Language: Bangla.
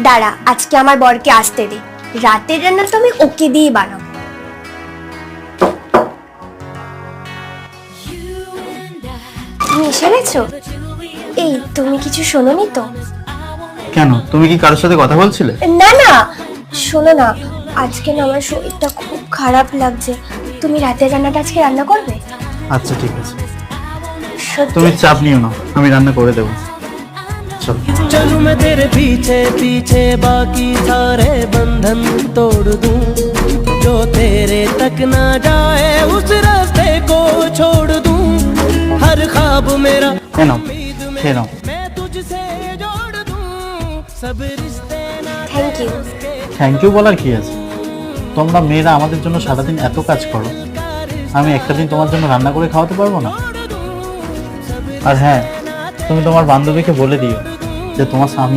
দাঁড়া, আজকে আমার বরকে আসতে দে, রাতের রান্না তো আমি ওকে দিয়ে বানাবো। তুমি এসে গেছো? এই, তুমি কিছু শোনোনি তো? কেন, তুমি কি কারোর সাথে কথা বলছিলে? না না, শোনো না, আজকে না আমার শরীরটা খুব খারাপ লাগছে, তুমি রাতের রান্নাটা আজকে রান্না করবে? আচ্ছা ঠিক আছে, সত্যি? তুমি চাপ নিও না, আমি রান্না করে দেবো। চলো। चलूं मैं तेरे पीछे पीछे बाकी सारे बंधन तोड़ दूं जो तेरे तक ना जाए उस रास्ते को छोड़ दूं हर ख्वाब मेरा কেন খেয়ে নাও। मैं तुझसे जोड़ दूं सब रिश्ते ना থ্যাংক ইউ। থ্যাংক ইউ বলার কি আছে, তোমরা মেয়েরা আমাদের জন্য সারাদিন এত কাজ করো, আমি একটা দিন তোমার জন্য রান্না করে খাওয়াতে পারবো না? আর হ্যাঁ, তুমি তোমার বান্ধবীকে বলে দিও যে তোমার স্বামী